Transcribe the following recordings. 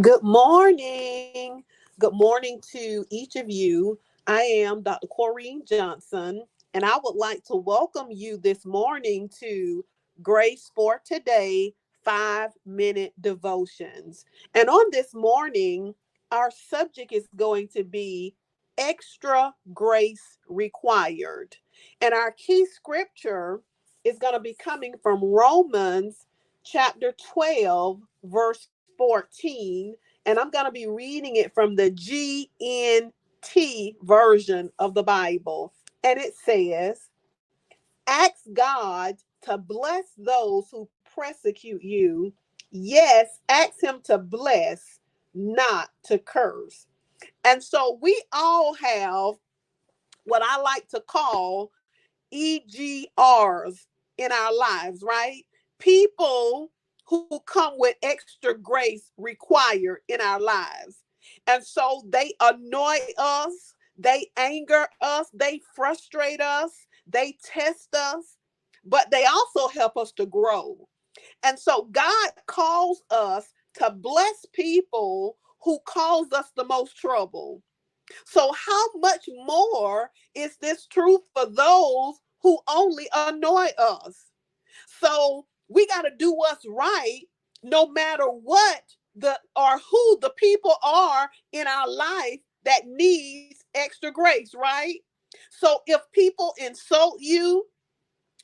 Good morning. Good morning to each of you. I am Dr. Corrine Johnson, and I would like to welcome you this morning to Grace for Today 5 Minute Devotions. And on this morning, our subject is going to be extra grace required. And our key scripture is going to be coming from Romans chapter 12, verse 14, and I'm going to be reading it from the GNT version of the Bible. And it says, ask God to bless those who persecute you. Yes, ask Him to bless, not to curse. And so we all have what I like to call EGRs in our lives, right? People who come with extra grace required in our lives. And so they annoy us, they anger us, they frustrate us, they test us, but they also help us to grow. And so God calls us to bless people who cause us the most trouble. So, how much more is this true for those who only annoy us? So, we got to do what's right no matter what the or who the people are in our life that needs extra grace, right? So, if people insult you,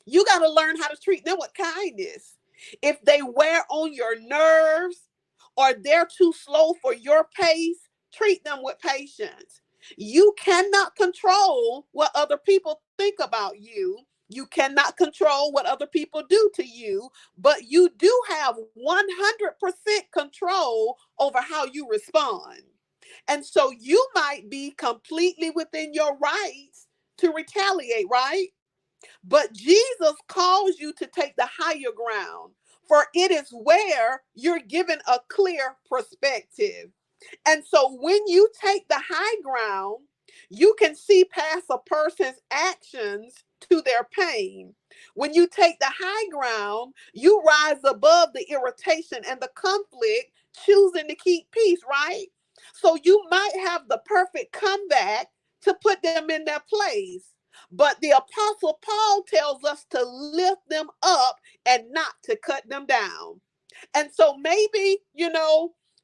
you got to learn how to treat them with kindness. If they wear on your nerves or they're too slow for your pace, treat them with patience. You cannot control what other people think about you. You cannot control what other people do to you, but you do have 100% control over how you respond. And so you might be completely within your rights to retaliate, right? But Jesus calls you to take the higher ground, for it is where you're given a clear perspective. And so when you take the high ground, you can see past a person's actions to their pain. When you take the high ground, you rise above the irritation and the conflict, choosing to keep peace, right? So you might have the perfect comeback to put them in their place. But the Apostle Paul tells us to lift them up and not to cut them down. And so maybe,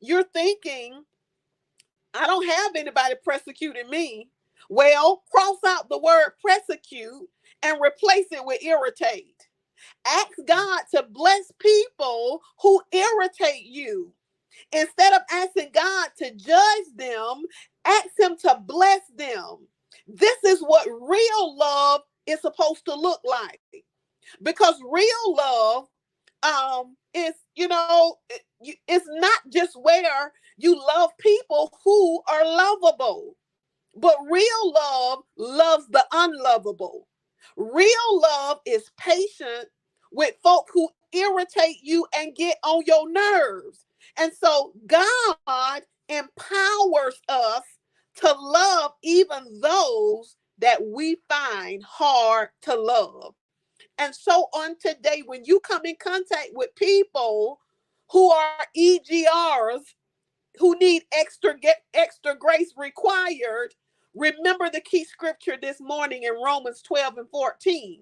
you're thinking, I don't have anybody persecuting me. Well, cross out the word persecute and replace it with irritate. Ask God to bless people who irritate you. Instead of asking God to judge them, ask Him to bless them. This is what real love is supposed to look like. Because real love is, it's not just where you love people who are lovable, but real love loves the unlovable. Real love is patient with folk who irritate you and get on your nerves. And so God empowers us to love even those that we find hard to love. And so on today, when you come in contact with people who are EGRs, who need extra grace required, remember the key scripture this morning in Romans 12 and 14.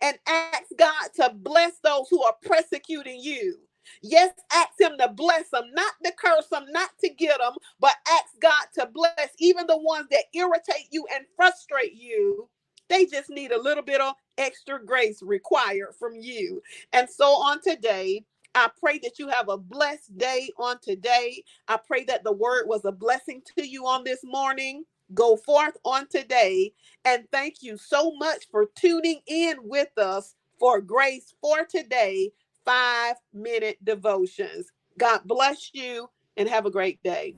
And ask God to bless those who are persecuting you. Yes, ask Him to bless them, not to curse them, not to get them, but ask God to bless even the ones that irritate you and frustrate you. They just need a little bit of extra grace required from you. And so on today, I pray that you have a blessed day on today. I pray that the word was a blessing to you on this morning. Go forth on today. And thank you so much for tuning in with us for Grace for Today 5 Minute Devotions. God bless you and have a great day.